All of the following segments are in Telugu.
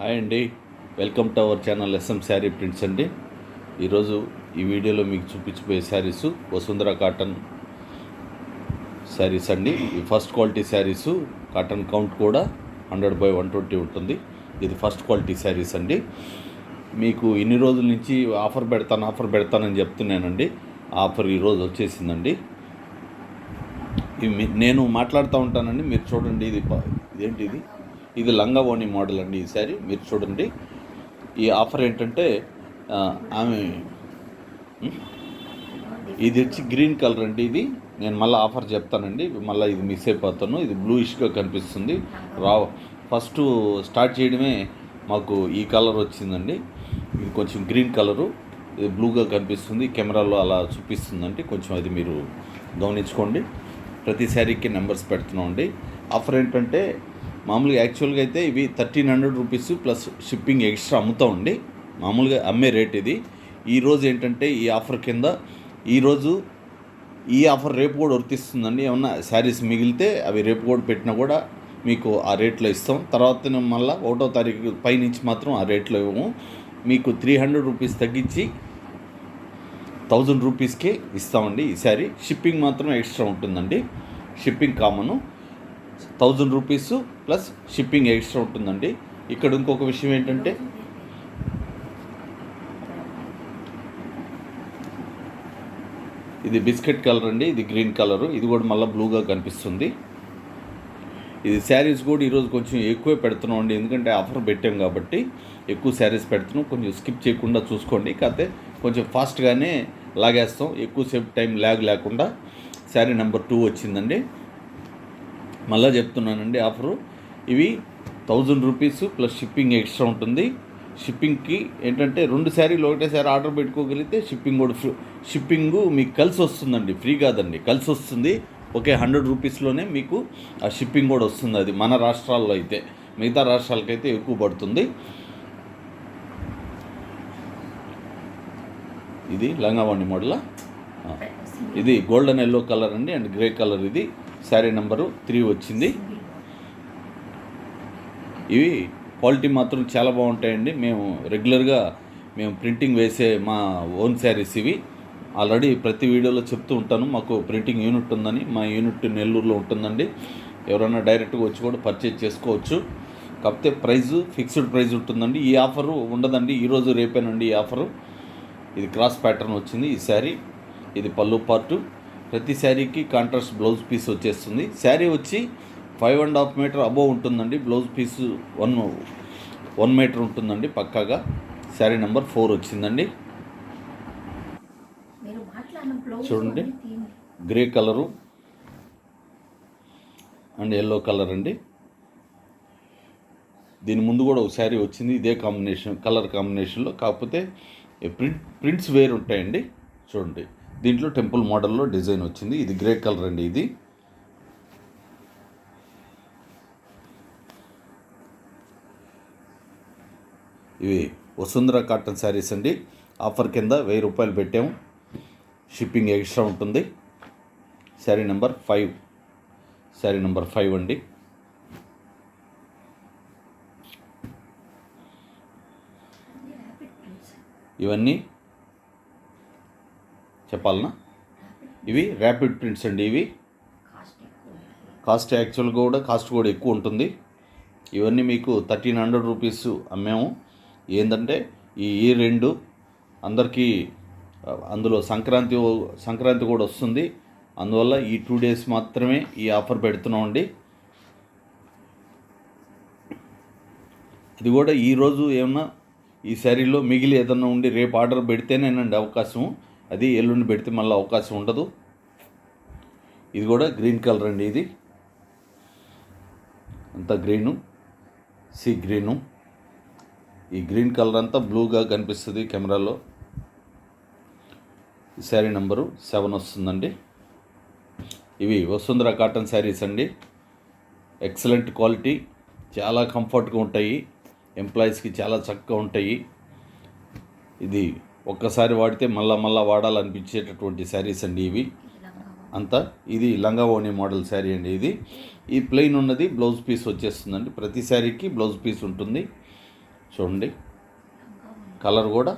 హాయ్ అండి, welcome to our channel S M sari prints అండి. ఈరోజు ఈ వీడియోలో మీకు చూపించబోయే శారీసు వసుంధర కాటన్ శారీస్ అండి. ఈ first quality saris, cotton count కూడా 100/120 ఉంటుంది. ఇది ఫస్ట్ క్వాలిటీ శారీస్ అండి. మీకు ఇన్ని రోజుల నుంచి ఆఫర్ పెడతానని చెప్తున్నానండి. ఆఫర్ ఈరోజు వచ్చేసిందండి. నేను మాట్లాడుతూ ఉంటానండి, మీరు చూడండి. ఇదేంటి ఇది లంగా ఓణి మోడల్ అండి. ఈ శారీ మీరు చూడండి. ఈ ఆఫర్ ఏంటంటే ఆమె ఇది వచ్చి గ్రీన్ కలర్ అండి. ఇది నేను మళ్ళీ ఆఫర్ చెప్తానండి, మళ్ళీ ఇది మిస్ అయిపోతాను. ఇది బ్లూయిష్గా కనిపిస్తుంది. ఫస్ట్ స్టార్ట్ చేయడమే మాకు ఈ కలర్ వచ్చిందండి. ఇది కొంచెం గ్రీన్ కలరు, ఇది బ్లూగా కనిపిస్తుంది. కెమెరాలో అలా చూపిస్తుందండి. కొంచెం అది మీరు గమనించుకోండి. ప్రతి శారీకి నెంబర్స్ పెడుతున్నామండి. ఆఫర్ ఏంటంటే మామూలుగా యాక్చువల్గా అయితే ఇవి 1300 రూపీస్ ప్లస్ షిప్పింగ్ ఎక్స్ట్రా అమ్ముతామండి. మామూలుగా అమ్మే రేట్ ఇది. ఈరోజు ఏంటంటే ఈ ఆఫర్ కింద ఈరోజు ఈ ఆఫర్ రేపు కూడా వర్తిస్తుందండి. ఏమన్నా శారీస్ మిగిలితే అవి రేపు కూడా పెట్టినా కూడా మీకు ఆ రేట్లో ఇస్తాం. తర్వాత మళ్ళీ 1వ తారీఖు పైనుంచి మాత్రం ఆ రేట్లో ఇవ్వము. మీకు 300 రూపీస్ తగ్గించి 1000 రూపీస్కే ఇస్తామండి ఈ శారీ. షిప్పింగ్ మాత్రం ఎక్స్ట్రా ఉంటుందండి. Shipping common 1000 rupees plus shipping extra ఉంటుందండి. ఇక్కడ ఇంకొక విషయం ఏంటంటే ఇది బిస్కెట్ కలర్ అండి. ఇది గ్రీన్ కలరు, ఇది కూడా మళ్ళీ బ్లూగా కనిపిస్తుంది. ఇది శారీస్ కూడా ఈరోజు కొంచెం ఎక్కువే పెడుతున్నాం అండి, ఎందుకంటే ఆఫర్ పెట్టాం కాబట్టి ఎక్కువ శారీస్ పెడుతున్నాం. కొంచెం స్కిప్ చేయకుండా చూసుకోండి. కాకపోతే కొంచెం ఫాస్ట్గానే లాగేస్తాం, ఎక్కువసేపు టైం ల్యాగ్ లేకుండా. శారీ నెంబర్ 2 వచ్చిందండి. మళ్ళీ చెప్తున్నానండి ఆఫరు. ఇవి 1000 రూపీస్ ప్లస్ షిప్పింగ్ ఎక్స్ట్రా ఉంటుంది. షిప్పింగ్కి ఏంటంటే 2 శారీలు ఒకటేసారి ఆర్డర్ పెట్టుకోగలిగితే షిప్పింగ్ కూడా షిప్పింగు మీకు కలిసి వస్తుందండి. ఫ్రీ కాదండి, కలిసి వస్తుంది. ఓకే, 100 రూపీస్లోనే మీకు ఆ షిప్పింగ్ కూడా వస్తుంది. అది మన రాష్ట్రాల్లో అయితే, మిగతా రాష్ట్రాలకైతే ఎక్కువ పడుతుంది. ఇది లంగావణి మోడల్. ఇది గోల్డెన్ ఎల్లో కలర్ అండి అండ్ గ్రే కలర్. ఇది శారీ నెంబరు 3 వచ్చింది. ఇవి క్వాలిటీ మాత్రం చాలా బాగుంటాయండి. మేము రెగ్యులర్గా ప్రింటింగ్ వేసే మా ఓన్ శారీస్ ఇవి. ఆల్రెడీ ప్రతి వీడియోలో చెప్తూ ఉంటాను, మాకు ప్రింటింగ్ యూనిట్ ఉందని. మా యూనిట్ నెల్లూరులో ఉంటుందండి. ఎవరైనా డైరెక్ట్గా వచ్చి కూడా పర్చేజ్ చేసుకోవచ్చు. కాకపోతే ప్రైజు ఫిక్స్డ్ ప్రైజ్ ఉంటుందండి. ఈ ఆఫరు ఉండదండి, ఈరోజు రేపేనండి ఈ ఆఫరు. ఇది క్రాస్ ప్యాటర్న్ వచ్చింది ఈ శారీ. ఇది పళ్ళు పార్టు. ప్రతి శారీకి కాంట్రాస్ట్ బ్లౌజ్ పీస్ వచ్చేస్తుంది. శారీ వచ్చి 5.5 మీటర్ అబోవ్ ఉంటుందండి. బ్లౌజ్ పీసు 1 మీటర్ ఉంటుందండి పక్కాగా. శారీ నెంబర్ 4 వచ్చిందండి. చూడండి, grey colour and yellow colour అండి. దీని ముందు కూడా ఒక శారీ వచ్చింది ఇదే కలర్ కాంబినేషన్లో. కాకపోతే ప్రింట్స్ వేరు ఉంటాయండి. చూడండి, దీంట్లో టెంపుల్ మోడల్లో డిజైన్ వచ్చింది. ఇది గ్రే కలర్ అండి. ఇది ఇవి వసుంధర కాటన్ శారీస్ అండి. ఆఫర్ కింద 1000 రూపాయలు పెట్టాము. షిప్పింగ్ ఎక్స్ట్రా ఉంటుంది. శారీ నెంబర్ 5. శారీ నెంబర్ 5 అండి. ఇవన్నీ చెప్పాలనా? ఇవి ర్యాపిడ్ ప్రింట్స్ అండి. ఇవి కాస్ట్ కూడా ఎక్కువ ఉంటుంది. ఇవన్నీ మీకు 1300 రూపీస్ అమ్మాము. ఏంటంటే ఈ 2 అందరికీ, అందులో సంక్రాంతి కూడా వస్తుంది. అందువల్ల ఈ 2 డేస్ మాత్రమే ఈ ఆఫర్ పెడుతున్నామండి. ఇది కూడా ఈరోజు ఏమన్నా ఈ శారీలో మిగిలి ఏదన్నా ఉండి రేపు ఆర్డర్ పెడితేనేనండి అవకాశం. అది ఎల్లుండి పెడితే మళ్ళీ అవకాశం ఉండదు. ఇది కూడా గ్రీన్ కలర్ అండి. ఇది అంతా గ్రీను, సీ గ్రీను. ఈ గ్రీన్ కలర్ అంతా బ్లూగా కనిపిస్తుంది కెమెరాలో. ఈ శారీ నెంబరు 7 వస్తుందండి. ఇవి వసుంధర కాటన్ శారీస్ అండి. ఎక్సలెంట్ క్వాలిటీ, చాలా కంఫర్ట్గా ఉంటాయి. ఎంప్లాయీస్కి చాలా చక్కగా ఉంటాయి. ఇది ఒక్కసారి వాడితే మళ్ళా వాడాలనిపించేటటువంటి శారీస్ అండి ఇవి అంతా. ఇది లంగా ఓణి మోడల్ శారీ అండి. ఇది ఈ ప్లెయిన్ ఉన్నది బ్లౌజ్ పీస్ వచ్చేస్తుందండి. ప్రతి శారీకి బ్లౌజ్ పీస్ ఉంటుంది. చూడండి, కలర్ కూడా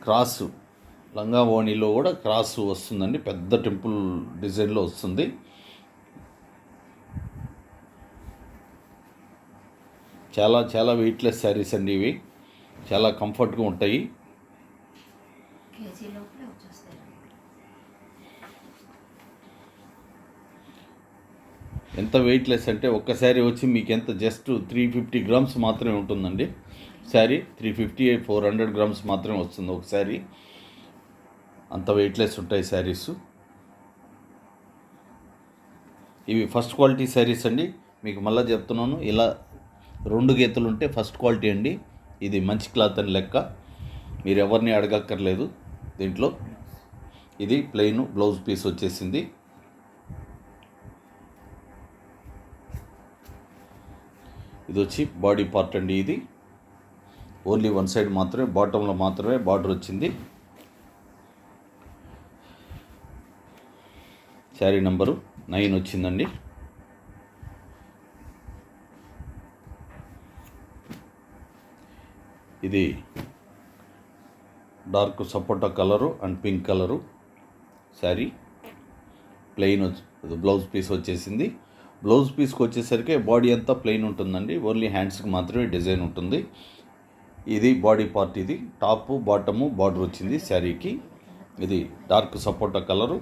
క్రాస్, లంగా ఓణిలో కూడా క్రాస్ వస్తుందండి, పెద్ద టెంపుల్ డిజైన్లో వస్తుంది. చాలా చాలా వెయిట్లెస్ శారీస్ అండి ఇవి, చాలా కంఫర్ట్గా ఉంటాయి. ఎంత వెయిట్లెస్ అంటే ఒక్క శారీ వచ్చి మీకు ఎంత జస్ట్ 350 గ్రామ్స్ మాత్రమే ఉంటుందండి. శారీ 350 400 గ్రామ్స్ మాత్రమే వస్తుంది ఒక శారీ. అంత వెయిట్లెస్ ఉంటాయి శారీస్. ఇవి ఫస్ట్ క్వాలిటీ శారీస్ అండి. మీకు మళ్ళీ చెప్తున్నాను, ఇలా 2 గీతలు ఉంటే ఫస్ట్ క్వాలిటీ అండి. ఇది మంచి క్లాత్ అని లెక్క, మీరు ఎవరిని అడగక్కర్లేదు దీంట్లో. ఇది ప్లెయిన్ బ్లౌజ్ పీస్ వచ్చేసింది. ఇది వచ్చి బాడీ పార్ట్ అండి. ఇది ఓన్లీ వన్ సైడ్ మాత్రమే, బాటంలో మాత్రమే బార్డర్ వచ్చింది. శారీ నెంబరు 9 వచ్చిందండి. ఇది dark sapota colour and pink colour sari. Plain blouse piece వచ్చేసింది. బ్లౌజ్ పీస్కి వచ్చేసరికి బాడీ అంతా ప్లెయిన్ ఉంటుందండి, ఓన్లీ హ్యాండ్స్కి మాత్రమే డిజైన్ ఉంటుంది. ఇది బాడీ పార్ట్. ఇది టాపు బాటము బార్డర్ వచ్చింది శారీకి. ఇది డార్క్ సపోటా కలరు.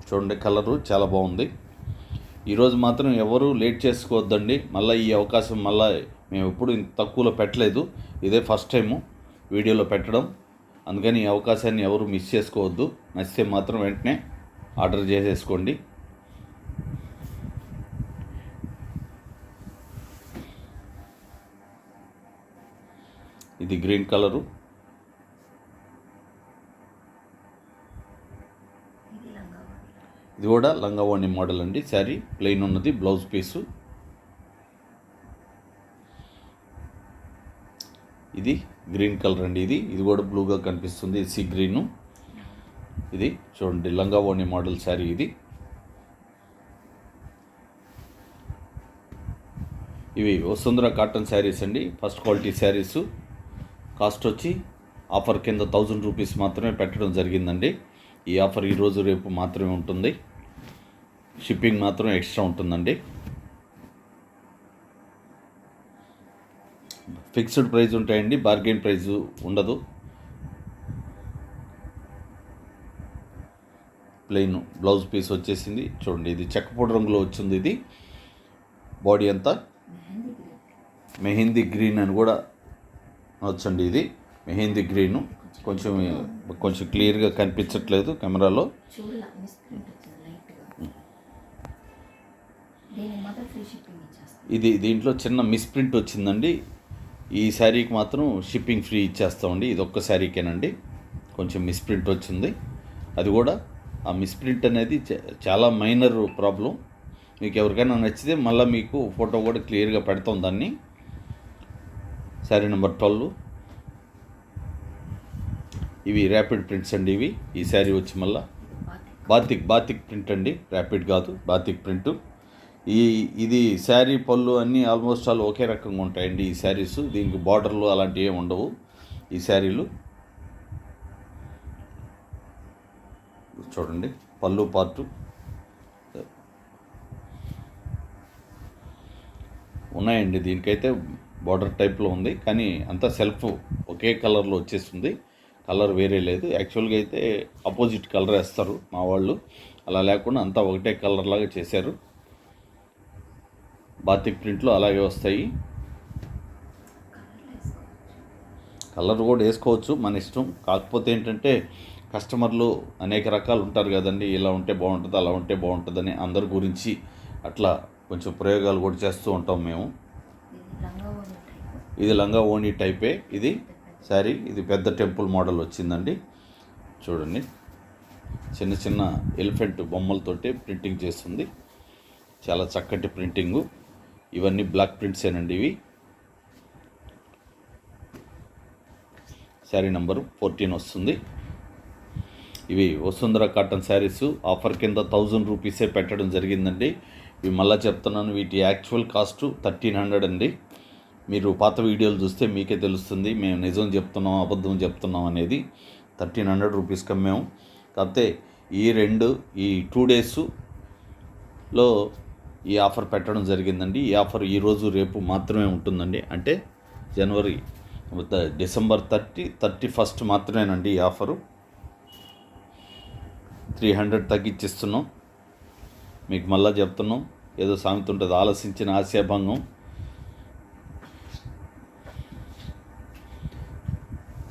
చూడండి, కలరు చాలా బాగుంది. ఈరోజు మాత్రం ఎవరు లేట్ చేసుకోవద్దండి. మళ్ళీ ఈ అవకాశం మళ్ళీ మేము ఎప్పుడు ఇంత తక్కువలో పెట్టలేదు, ఇదే ఫస్ట్ టైము వీడియోలో పెట్టడం. అందుకని ఈ అవకాశాన్ని ఎవరు మిస్ చేసుకోవద్దు. నచ్చితే మాత్రం వెంటనే ఆర్డర్ చేసేసుకోండి. ఇది గ్రీన్ కలరు. ఇది కూడా లంగావోణి మోడల్ అండి. శారీ ప్లెయిన్ ఉన్నది, బ్లౌజ్ పీసు. ఇది గ్రీన్ కలర్ అండి. ఇది కూడా బ్లూగా కనిపిస్తుంది, సీ గ్రీను. ఇది చూడండి, లంగావోణి మోడల్ శారీ. ఇది ఇవి వసుంధర కాటన్ శారీస్ అండి, ఫస్ట్ క్వాలిటీ శారీసు. కాస్ట్ వచ్చి ఆఫర్ కింద 1000 రూపీస్ మాత్రమే పెట్టడం జరిగిందండి. ఈ ఆఫర్ ఈరోజు రేపు మాత్రమే ఉంటుంది. షిప్పింగ్ మాత్రం ఎక్స్ట్రా ఉంటుందండి. ఫిక్స్డ్ ప్రైస్ ఉంటాయండి, బార్గెన్ ప్రైస్ ఉండదు. ప్లెయిన్ బ్లౌజ్ పీస్ వచ్చేసింది. చూడండి, ఇది చెక్కపొడి రంగులో వచ్చింది. ఇది బాడీ అంతా మెహందీ గ్రీన్ అని కూడా వచ్చండి. ఇది మెహందీ గ్రీను, కొంచెం క్లియర్గా కనిపించట్లేదు కెమెరాలో. ఇది దీంట్లో చిన్న మిస్ప్రింట్ వచ్చిందండి. ఈ శారీకి మాత్రం షిప్పింగ్ ఫ్రీ ఇచ్చేస్తామండి. ఇది ఒక్క శారీకేనండి కొంచెం మిస్ప్రింట్ వచ్చింది. అది కూడా ఆ మిస్ప్రింట్ అనేది చాలా మైనర్ ప్రాబ్లం. మీకు ఎవరికైనా నచ్చితే మళ్ళీ మీకు ఫోటో కూడా క్లియర్గా పెడతాం దాన్ని. శారీ నెంబర్ 12. ఇవి ర్యాపిడ్ ప్రింట్స్ అండి. ఈ శారీ వచ్చి మళ్ళీ బాతిక్ ప్రింట్ అండి, ర్యాపిడ్ కాదు, బాతిక్ ప్రింట్. ఇది శారీ పళ్ళు అన్నీ ఆల్మోస్ట్ ఆల్ ఒకే రకంగా ఉంటాయండి ఈ శారీస్. దీనికి బార్డర్లు అలాంటివి ఏమి ఉండవు ఈ శారీలు. చూడండి, పళ్ళు పార్టు ఉన్నాయండి. దీనికైతే బార్డర్ టైప్లో ఉంది, కానీ అంతా సెల్ఫ్ ఒకే కలర్లో వచ్చేస్తుంది, కలర్ వేరే లేదు. యాక్చువల్గా అయితే ఆపోజిట్ కలర్ వేస్తారు మా వాళ్ళు, అలా లేకుండా అంతా ఒకటే కలర్ లాగా చేశారు. బాతిక్ ప్రింట్లో అలాగే వస్తాయి. కలర్ కూడా వేసుకోవచ్చు, మన ఇష్టం. కాకపోతే ఏంటంటే కస్టమర్లు అనేక రకాలు ఉంటారు కదండి, ఇలా ఉంటే బాగుంటుంది, అలా ఉంటే బాగుంటుందని అందరి గురించి అట్లా కొంచెం ప్రయోగాలు కూడా చేస్తూ ఉంటాం మేము. ఇది లంగా ఓణి టైపే ఇది శారీ. ఇది పెద్ద టెంపుల్ మోడల్ వచ్చిందండి. చూడండి, చిన్న చిన్న ఎలిఫెంట్ బొమ్మలతోటి ప్రింటింగ్ చేస్తుంది, చాలా చక్కటి ప్రింటింగు. ఇవన్నీ బ్లాక్ ప్రింట్సేనండి. ఇవి శారీ నెంబరు 14 వస్తుంది. ఇవి వసుంధర కాటన్ శారీస్ ఆఫర్ కింద 1000 రూపీసే పెట్టడం జరిగిందండి. ఇవి మళ్ళీ చెప్తున్నాను, వీటి యాక్చువల్ కాస్ట్ 1300 అండి. మీరు పాత వీడియోలు చూస్తే మీకే తెలుస్తుంది మేము నిజం చెప్తున్నాం అబద్ధం చెప్తున్నాం అనేది. 1300 రూపీస్కి అమ్మాము. కాకపోతే ఈ 2 డేస్లో ఈ ఆఫర్ పెట్టడం జరిగిందండి. ఈ ఆఫర్ ఈరోజు రేపు మాత్రమే ఉంటుందండి. అంటే డిసెంబర్ 31 మాత్రమేనండి ఈ ఆఫరు. 300 తగ్గించిస్తున్నాం. మీకు మళ్ళీ చెప్తున్నాం, ఏదో సామెత ఉంటుంది, ఆలసించిన ఆశాభంగం.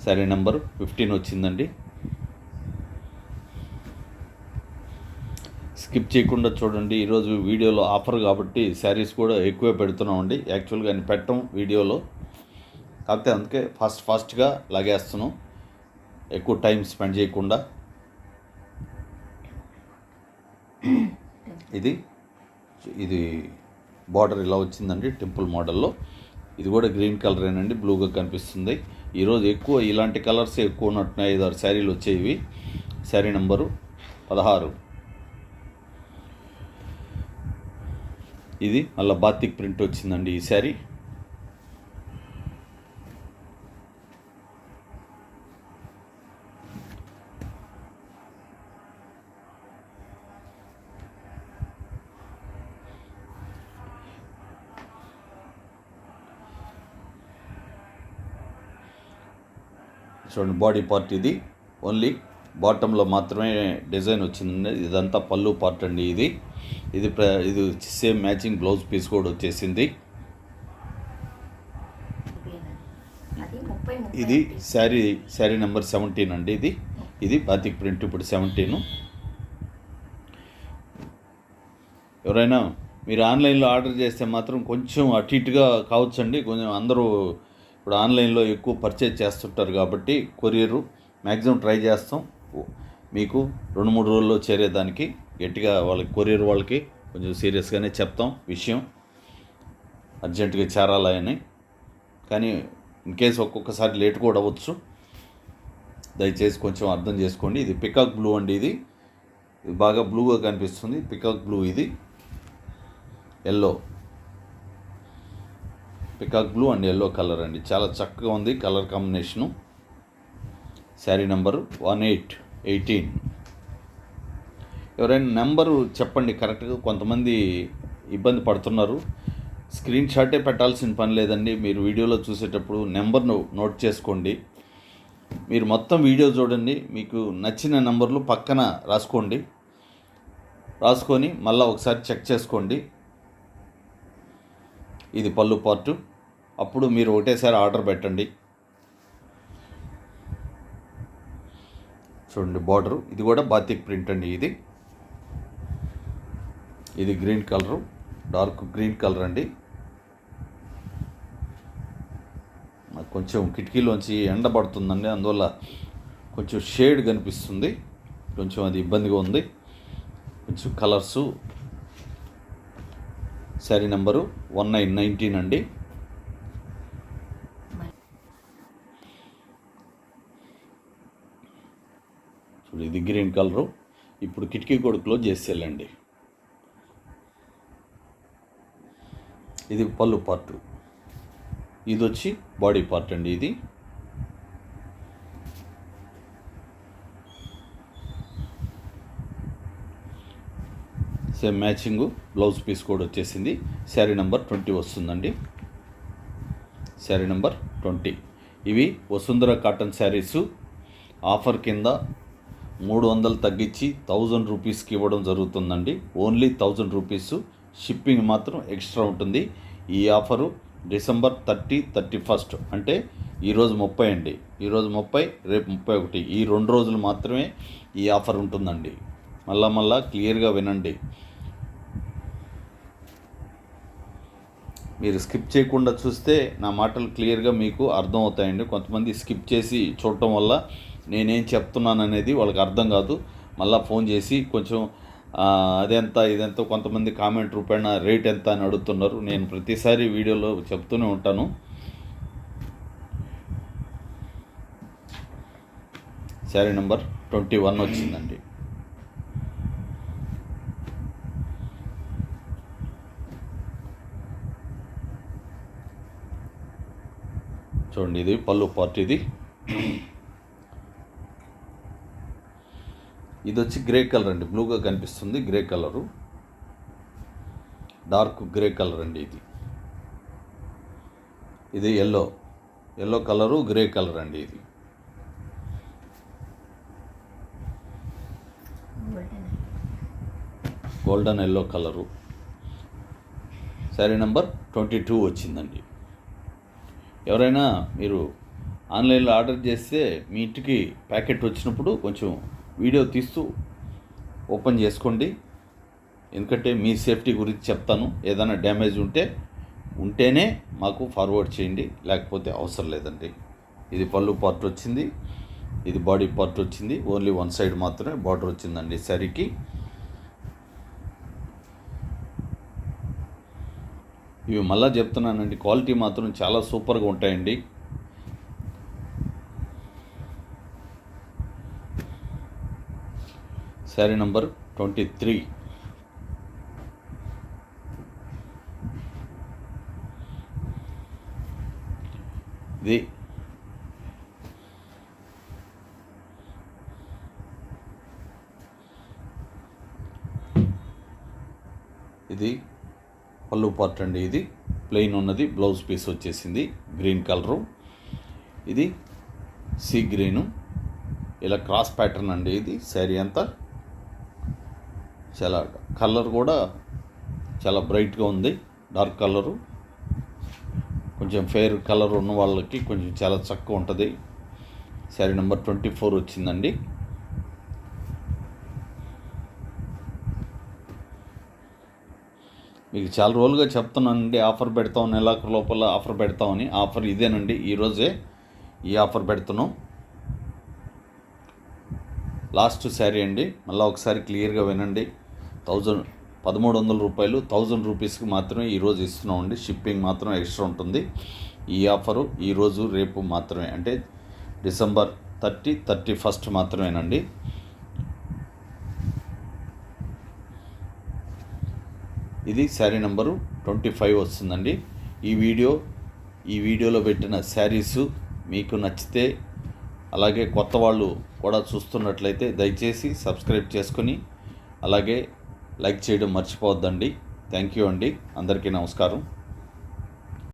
శారీ నెంబర్ 15 వచ్చిందండి. స్కిప్ చేయకుండా చూడండి. ఈరోజు వీడియోలో ఆఫర్ కాబట్టి శారీస్ కూడా ఎక్కువే పెడుతున్నామండి. యాక్చువల్గా నేను పెట్టం వీడియోలో, కాకపోతే అందుకే ఫాస్ట్గా లాగేస్తున్నాం, ఎక్కువ టైం స్పెండ్ చేయకుండా. ఇది బార్డర్ ఇలా వచ్చిందండి టెంపుల్ మోడల్లో. ఇది కూడా గ్రీన్ కలరేనండి, బ్లూగా కనిపిస్తుంది. ఈరోజు ఎక్కువ ఇలాంటి కలర్స్ ఎక్కువ ఉన్నట్టున్నాయి. 5-6 శారీలు వచ్చేవి. శారీ నెంబరు 16. ఇది మళ్ళీ బాతిక్ ప్రింట్ వచ్చిందండి ఈ శారీ. చూడండి, బాడీ పార్ట్ ఇది. ఓన్లీ బాటంలో మాత్రమే డిజైన్ వచ్చిందండి. ఇదంతా పళ్ళు పార్ట్ అండి. ఇది సేమ్ మ్యాచింగ్ బ్లౌజ్ పీస్ కూడా వచ్చేసింది. ఇది శారీ నెంబర్ 17 అండి. ఇది బాతిక్ ప్రింట్ ఇప్పుడు 17. ఎవరైనా మీరు ఆన్లైన్లో ఆర్డర్ చేస్తే మాత్రం కొంచెం అటు ఇటుగా కావచ్చండి. కొంచెం అందరూ ఇప్పుడు ఆన్లైన్లో ఎక్కువ పర్చేజ్ చేస్తుంటారు కాబట్టి కొరియరు మ్యాక్సిమం ట్రై చేస్తాం మీకు 2-3 రోజుల్లో చేరేదానికి. గట్టిగా వాళ్ళకి కొరియర్ వాళ్ళకి కొంచెం సీరియస్గానే చెప్తాం విషయం, అర్జెంటుగా చేరాలని. కానీ ఇన్ కేసు ఒక్కొక్కసారి లేట్ కూడా అవ్వచ్చు, దయచేసి కొంచెం అర్థం చేసుకోండి. ఇది పికాక్ బ్లూ అండి. ఇది బాగా బ్లూగా కనిపిస్తుంది. పికాక్ బ్లూ, ఇది yellow, peacock blue and yellow colour అండి. చాలా చక్కగా ఉంది కలర్ కాంబినేషను. శారీ నెంబరు 18. ఎవరైనా నెంబరు చెప్పండి కరెక్ట్గా. కొంతమంది ఇబ్బంది పడుతున్నారు. స్క్రీన్ షాటే పెట్టాల్సిన పని లేదండి. మీరు వీడియోలో చూసేటప్పుడు నెంబర్ను నోట్ చేసుకోండి. మీరు మొత్తం వీడియో చూడండి, మీకు నచ్చిన నెంబర్లు పక్కన రాసుకొని మళ్ళీ ఒకసారి చెక్ చేసుకోండి. ఇది పళ్ళు పార్టు. అప్పుడు మీరు ఒకటేసారి ఆర్డర్ పెట్టండి. చూడండి బార్డరు, ఇది కూడా బాతిక్ ప్రింట్ అండి. ఇది green colour, dark green colour అండి. నాకు కొంచెం కిటికీలోంచి ఎండ పడుతుందండి, అందువల్ల కొంచెం షేడ్ కనిపిస్తుంది. కొంచెం అది ఇబ్బందిగా ఉంది. కొంచెం కలర్సు. శారీ నెంబరు 19 అండి. చూడు, ఇది గ్రీన్ కలరు. ఇప్పుడు కిటికీ కూడా క్లోజ్ చేసేయాలండి. ఇది పళ్ళు పార్టు. ఇది వచ్చి బాడీ పార్ట్ అండి. ఇది సేమ్ మ్యాచింగు బ్లౌజ్ పీస్ కూడా వచ్చేసింది. శారీ నెంబర్ 20 వస్తుందండి. శారీ నెంబర్ 20. ఇవి వసుంధర కాటన్ శారీసు. ఆఫర్ కింద 300 తగ్గించి 1000 రూపీస్కి ఇవ్వడం జరుగుతుందండి. Only 1000 rupees. షిప్పింగ్ మాత్రం ఎక్స్ట్రా ఉంటుంది. ఈ ఆఫరు డిసెంబర్ 30, 31 అంటే ఈరోజు 30 అండి. ఈరోజు 30, రేపు 31. ఈ 2 రోజులు మాత్రమే ఈ ఆఫర్ ఉంటుందండి. మళ్ళా క్లియర్గా వినండి. మీరు స్కిప్ చేయకుండా చూస్తే నా మాటలు క్లియర్గా మీకు అర్థమవుతాయండి. కొంతమంది స్కిప్ చేసి చూడటం వల్ల నేనేం చెప్తున్నాను అనేది వాళ్ళకి అర్థం కాదు. మళ్ళీ ఫోన్ చేసి కొంచెం అదెంత ఇదెంత, కొంతమంది కామెంట్ రూపేణ రేట్ ఎంత అని అడుగుతున్నారు. నేను ప్రతిసారి వీడియోలో చెప్తూనే ఉంటాను. శారీ నెంబర్ 21 వచ్చిందండి. చూడండి, ఇది పళ్ళు పార్ట్. ఇది వచ్చి గ్రే కలర్ అండి, బ్లూగా కనిపిస్తుంది, grey colour, dark grey colour అండి. ఇది ఎల్లో కలరు, గ్రే కలర్ అండి. ఇది golden yellow colour. Sari number 22 వచ్చిందండి. ఎవరైనా మీరు ఆన్లైన్లో ఆర్డర్ చేస్తే మీ ఇంటికి ప్యాకెట్ వచ్చినప్పుడు కొంచెం వీడియో తీస్తూ ఓపెన్ చేసుకోండి, ఎందుకంటే మీ సేఫ్టీ గురించి చెప్తాను. ఏదైనా డ్యామేజ్ ఉంటేనే మాకు ఫార్వర్డ్ చేయండి, లేకపోతే అవసరం లేదండి. ఇది పళ్ళు పార్ట్ వచ్చింది, ఇది బాడీ పార్ట్ వచ్చింది. ఓన్లీ వన్ సైడ్ మాత్రమే బార్డర్ వచ్చిందండి శారీకి. ఇవి మళ్ళీ చెప్తున్నానండి, క్వాలిటీ మాత్రం చాలా సూపర్గా ఉంటాయండి. శారీ నెంబర్ 23. ఇది పళ్ళు పార్ట్ అండి. ఇది ప్లెయిన్ ఉన్నది, బ్లౌజ్ పీస్ వచ్చేసింది గ్రీన్ కలరు. ఇది సీ గ్రీను, ఇలా క్రాస్ ప్యాటర్న్ అండి. ఇది శారీ అంతా చాలా కలర్ కూడా చాలా బ్రైట్గా ఉంది, డార్క్ కలరు. కొంచెం ఫెయిర్ కలర్ ఉన్న వాళ్ళకి కొంచెం చాలా చక్కగా ఉంటుంది. శారీ నెంబర్ 24 వచ్చిందండి. మీకు చాలా రోజులుగా చెప్తున్నానండి, ఆఫర్ పెడతాం, నెలాఖరు లోపల ఆఫర్ పెడతామని. ఆఫర్ ఇదేనండి, ఈరోజే ఈ ఆఫర్ పెడుతున్నాం. లాస్ట్ శారీ అండి, మళ్ళీ ఒకసారి క్లియర్గా వినండి. 1300 రూపాయలు, 1000 రూపీస్కి మాత్రమే ఈరోజు ఇస్తున్నామండి. షిప్పింగ్ మాత్రం ఎక్స్ట్రా ఉంటుంది. ఈ ఆఫరు ఈరోజు రేపు మాత్రమే, అంటే డిసెంబర్ 31 మాత్రమేనండి. ఇది శారీ నెంబరు 25 వస్తుందండి. ఈ వీడియోలో పెట్టిన శారీసు మీకు నచ్చితే, అలాగే కొత్త వాళ్ళు కూడా చూస్తున్నట్లయితే దయచేసి సబ్స్క్రైబ్ చేసుకొని అలాగే లైక్ చేయడం మర్చిపోవద్దండి. థ్యాంక్ యూ అండి. అందరికీ నమస్కారం.